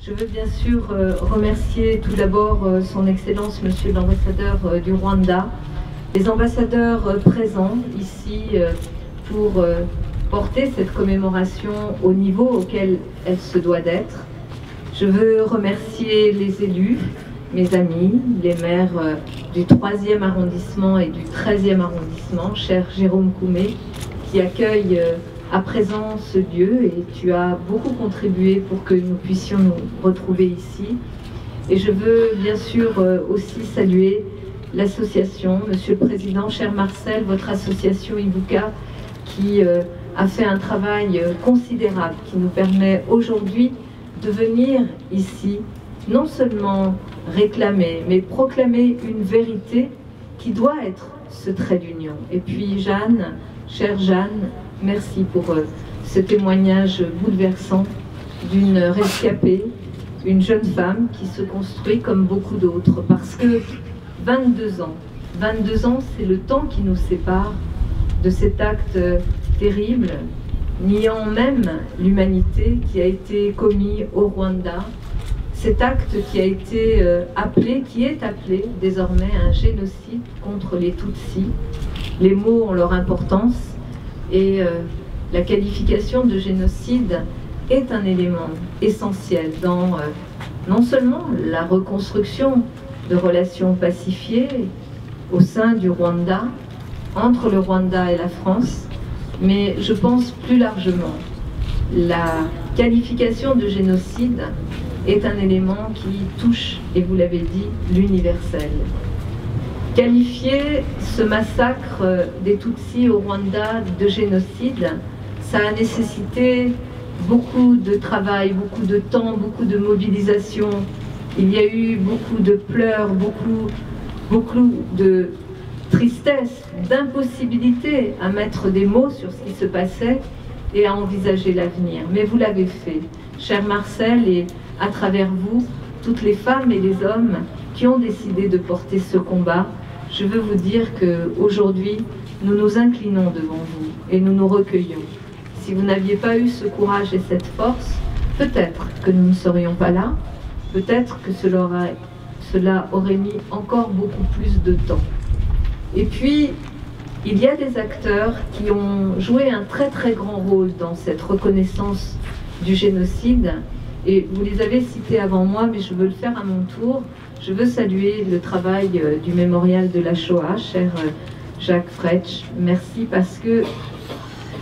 Je veux bien sûr remercier tout d'abord son Excellence, Monsieur l'ambassadeur du Rwanda, les ambassadeurs présents ici pour porter cette commémoration au niveau auquel elle se doit d'être. Je veux remercier les élus, mes amis, les maires du 3e arrondissement et du 13e arrondissement, cher Jérôme Koumé, qui accueille à présent ce lieu, et tu as beaucoup contribué pour que nous puissions nous retrouver ici. Et je veux bien sûr aussi saluer l'association, Monsieur le Président, cher Marcel, votre association Ibuka, qui a fait un travail considérable, qui nous permet aujourd'hui de venir ici, non seulement réclamer, mais proclamer une vérité qui doit être ce trait d'union. Et puis Jeanne, chère Jeanne, merci pour ce témoignage bouleversant d'une rescapée, une jeune femme qui se construit comme beaucoup d'autres, parce que 22 ans, c'est le temps qui nous sépare de cet acte terrible, niant même l'humanité qui a été commis au Rwanda, cet acte qui a été appelé, qui est appelé désormais un génocide contre les Tutsis. Les mots ont leur importance et la qualification de génocide est un élément essentiel dans non seulement la reconstruction de relations pacifiées au sein du Rwanda, entre le Rwanda et la France, mais je pense plus largement, la qualification de génocide est un élément qui touche, et vous l'avez dit, l'universel. Qualifier ce massacre des Tutsis au Rwanda de génocide, ça a nécessité beaucoup de travail, beaucoup de temps, beaucoup de mobilisation. Il y a eu beaucoup de pleurs, beaucoup de tristesse, d'impossibilité à mettre des mots sur ce qui se passait et à envisager l'avenir. Mais vous l'avez fait, cher Marcel, et à travers vous, toutes les femmes et les hommes qui ont décidé de porter ce combat. Je veux vous dire qu'aujourd'hui, nous nous inclinons devant vous et nous nous recueillons. Si vous n'aviez pas eu ce courage et cette force, peut-être que nous ne serions pas là, peut-être que cela aurait mis encore beaucoup plus de temps. Et puis, il y a des acteurs qui ont joué un très très grand rôle dans cette reconnaissance du génocide, et vous les avez cités avant moi, mais je veux le faire à mon tour. Je veux saluer le travail du mémorial de la Shoah, cher Jacques Fretsch. Merci, parce que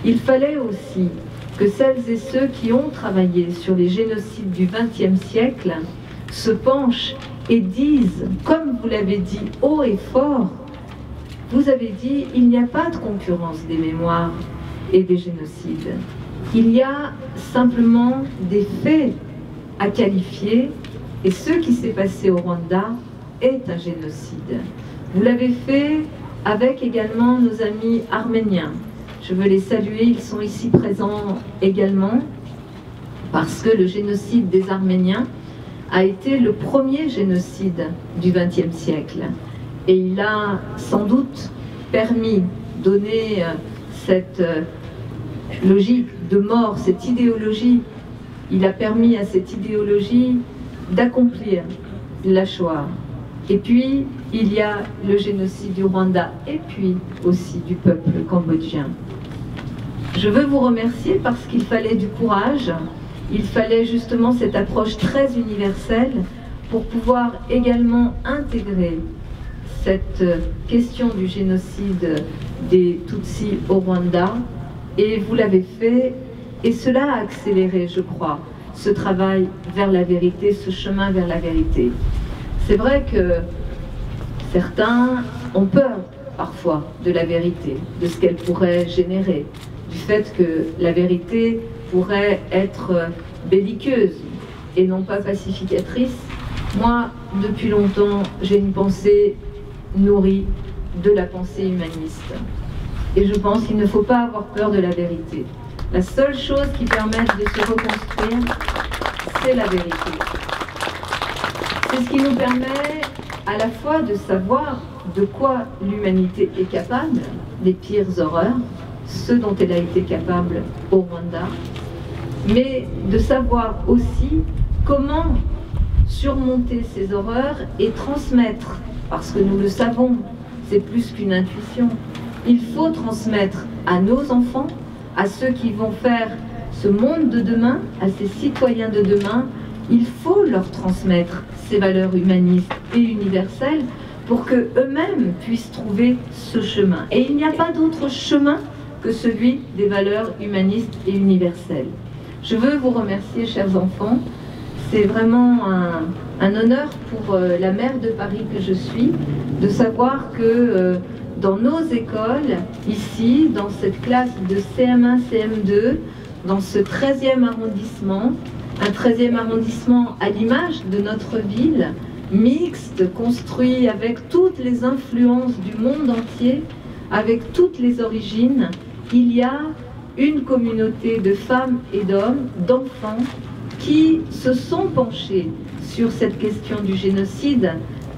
il fallait aussi que celles et ceux qui ont travaillé sur les génocides du XXe siècle se penchent et disent, comme vous l'avez dit haut et fort, vous avez dit, il n'y a pas de concurrence des mémoires et des génocides. Il y a simplement des faits à qualifier, et ce qui s'est passé au Rwanda est un génocide. Vous l'avez fait avec également nos amis arméniens. Je veux les saluer, ils sont ici présents également, parce que le génocide des Arméniens a été le premier génocide du XXe siècle. Et il a sans doute permis de donner cette logique de mort, cette idéologie. Il a permis à cette idéologie d'accomplir la Shoah. Et puis, il y a le génocide du Rwanda, et puis aussi du peuple cambodgien. Je veux vous remercier parce qu'il fallait du courage, il fallait justement cette approche très universelle pour pouvoir également intégrer cette question du génocide des Tutsis au Rwanda, et vous l'avez fait, et cela a accéléré, je crois, ce travail vers la vérité, ce chemin vers la vérité. C'est vrai que certains ont peur parfois de la vérité, de ce qu'elle pourrait générer, du fait que la vérité pourrait être belliqueuse et non pas pacificatrice. Moi, depuis longtemps, j'ai une pensée nourrie de la pensée humaniste. Et je pense qu'il ne faut pas avoir peur de la vérité. La seule chose qui permette de se reconstruire, c'est la vérité. C'est ce qui nous permet à la fois de savoir de quoi l'humanité est capable, les pires horreurs, ce dont elle a été capable au Rwanda, mais de savoir aussi comment surmonter ces horreurs et transmettre, parce que nous le savons, c'est plus qu'une intuition. Il faut transmettre à nos enfants, à ceux qui vont faire ce monde de demain, à ces citoyens de demain, il faut leur transmettre ces valeurs humanistes et universelles pour qu'eux-mêmes puissent trouver ce chemin. Et il n'y a pas d'autre chemin que celui des valeurs humanistes et universelles. Je veux vous remercier, chers enfants. C'est vraiment un honneur pour la maire de Paris que je suis, de savoir que dans nos écoles, ici, dans cette classe de CM1, CM2, dans ce 13e arrondissement, un 13e arrondissement à l'image de notre ville, mixte, construit avec toutes les influences du monde entier, avec toutes les origines, il y a une communauté de femmes et d'hommes, d'enfants, qui se sont penchés sur cette question du génocide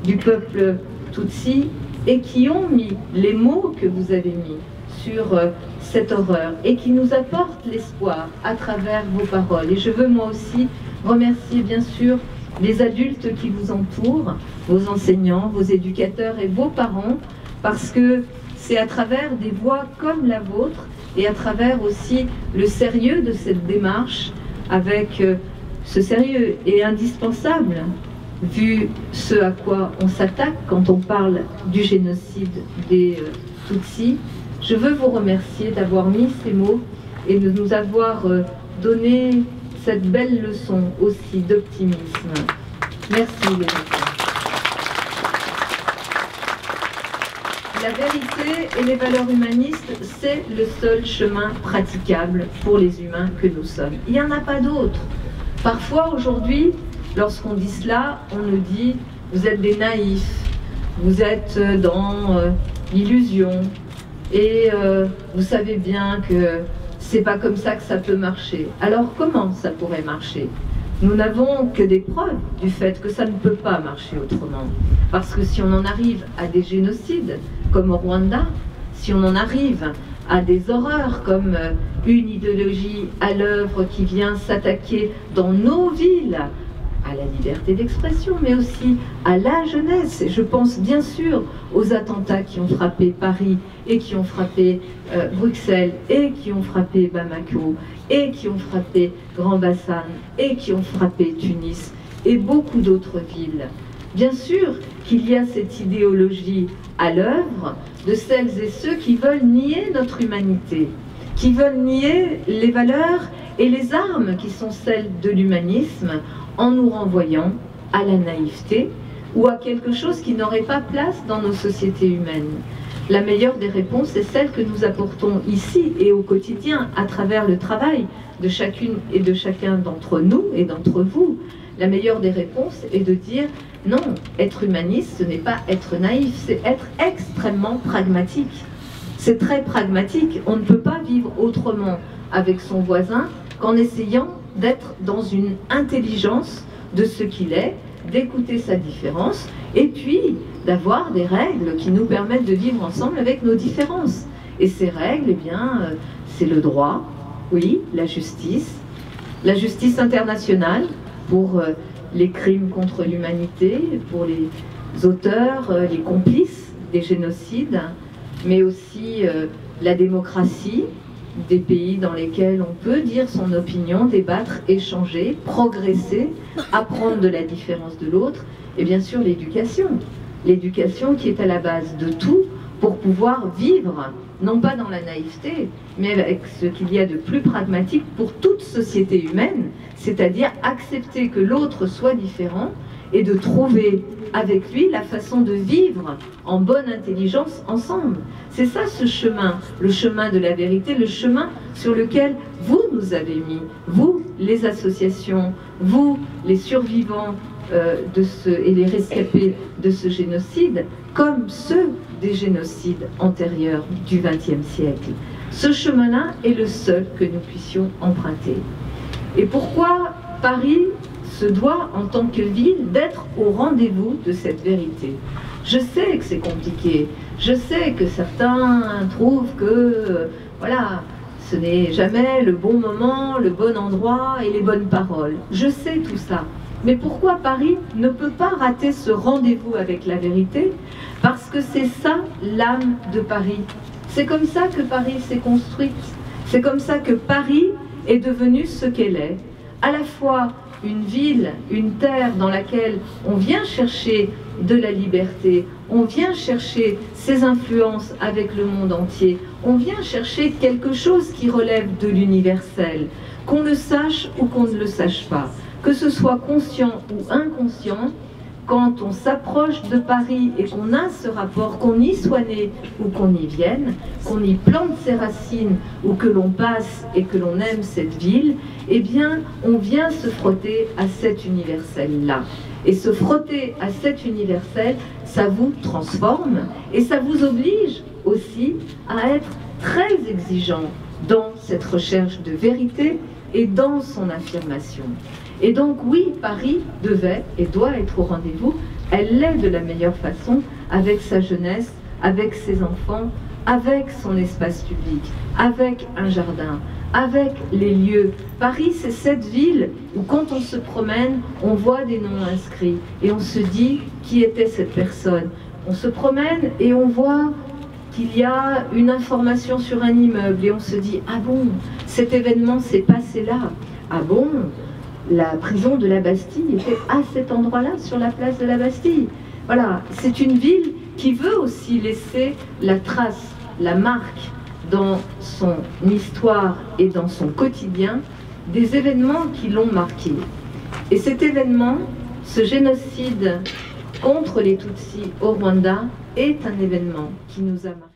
du peuple Tutsi et qui ont mis les mots que vous avez mis sur cette horreur et qui nous apportent l'espoir à travers vos paroles. Et je veux moi aussi remercier bien sûr les adultes qui vous entourent, vos enseignants, vos éducateurs et vos parents, parce que c'est à travers des voix comme la vôtre et à travers aussi le sérieux de cette démarche, avec ce sérieux est indispensable, vu ce à quoi on s'attaque quand on parle du génocide des Tutsis. Je veux vous remercier d'avoir mis ces mots et de nous avoir donné cette belle leçon aussi d'optimisme. Merci les enfants. La vérité et les valeurs humanistes, c'est le seul chemin praticable pour les humains que nous sommes. Il n'y en a pas d'autre. Parfois aujourd'hui, lorsqu'on dit cela, on nous dit « vous êtes des naïfs, vous êtes dans l'illusion et vous savez bien que c'est pas comme ça que ça peut marcher. » Alors comment ça pourrait marcher? Nous n'avons que des preuves du fait que ça ne peut pas marcher autrement. Parce que si on en arrive à des génocides, comme au Rwanda, si on en arrive à des horreurs comme une idéologie à l'œuvre qui vient s'attaquer dans nos villes, à la liberté d'expression, mais aussi à la jeunesse. Et je pense bien sûr aux attentats qui ont frappé Paris et qui ont frappé Bruxelles et qui ont frappé Bamako et qui ont frappé Grand Bassam et qui ont frappé Tunis et beaucoup d'autres villes. Bien sûr qu'il y a cette idéologie à l'œuvre de celles et ceux qui veulent nier notre humanité, qui veulent nier les valeurs et les armes qui sont celles de l'humanisme en nous renvoyant à la naïveté ou à quelque chose qui n'aurait pas place dans nos sociétés humaines. La meilleure des réponses est celle que nous apportons ici et au quotidien à travers le travail de chacune et de chacun d'entre nous et d'entre vous. La meilleure des réponses est de dire non, être humaniste, ce n'est pas être naïf, c'est être extrêmement pragmatique. C'est très pragmatique, on ne peut pas vivre autrement avec son voisin qu'en essayant d'être dans une intelligence de ce qu'il est, d'écouter sa différence, et puis d'avoir des règles qui nous permettent de vivre ensemble avec nos différences. Et ces règles, eh bien, c'est le droit, oui, la justice internationale pour les crimes contre l'humanité, pour les auteurs, les complices des génocides, mais aussi la démocratie, des pays dans lesquels on peut dire son opinion, débattre, échanger, progresser, apprendre de la différence de l'autre, et bien sûr l'éducation. L'éducation qui est à la base de tout pour pouvoir vivre, non pas dans la naïveté, mais avec ce qu'il y a de plus pragmatique pour toute société humaine, c'est-à-dire accepter que l'autre soit différent et de trouver avec lui la façon de vivre en bonne intelligence ensemble. C'est ça ce chemin, le chemin de la vérité, le chemin sur lequel vous nous avez mis, vous les associations, vous les survivants et les rescapés de ce génocide, comme ceux des génocides antérieurs du XXe siècle. Ce chemin-là est le seul que nous puissions emprunter. Et pourquoi Paris se doit, en tant que ville, d'être au rendez-vous de cette vérité? Je sais que c'est compliqué, je sais que certains trouvent que, voilà, ce n'est jamais le bon moment, le bon endroit et les bonnes paroles. Je sais tout ça. Mais pourquoi Paris ne peut pas rater ce rendez-vous avec la vérité? Parce que c'est ça l'âme de Paris. C'est comme ça que Paris s'est construite. C'est comme ça que Paris est devenue ce qu'elle est. À la fois une ville, une terre dans laquelle on vient chercher de la liberté, on vient chercher ses influences avec le monde entier, on vient chercher quelque chose qui relève de l'universel, qu'on le sache ou qu'on ne le sache pas, que ce soit conscient ou inconscient. Quand on s'approche de Paris et qu'on a ce rapport, qu'on y soit né ou qu'on y vienne, qu'on y plante ses racines ou que l'on passe et que l'on aime cette ville, eh bien, on vient se frotter à cet universel-là. Et se frotter à cet universel, ça vous transforme et ça vous oblige aussi à être très exigeant dans cette recherche de vérité et dans son affirmation. Et donc oui, Paris devait et doit être au rendez-vous. Elle l'est de la meilleure façon, avec sa jeunesse, avec ses enfants, avec son espace public, avec un jardin, avec les lieux. Paris, c'est cette ville où quand on se promène, on voit des noms inscrits et on se dit qui était cette personne. On se promène et on voit qu'il y a une information sur un immeuble et on se dit « Ah bon, cet événement s'est passé là. Ah bon, la prison de la Bastille était à cet endroit-là, sur la place de la Bastille. » Voilà, c'est une ville qui veut aussi laisser la trace, la marque dans son histoire et dans son quotidien des événements qui l'ont marqué. Et cet événement, ce génocide contre les Tutsis au Rwanda, est un événement qui nous a marqué.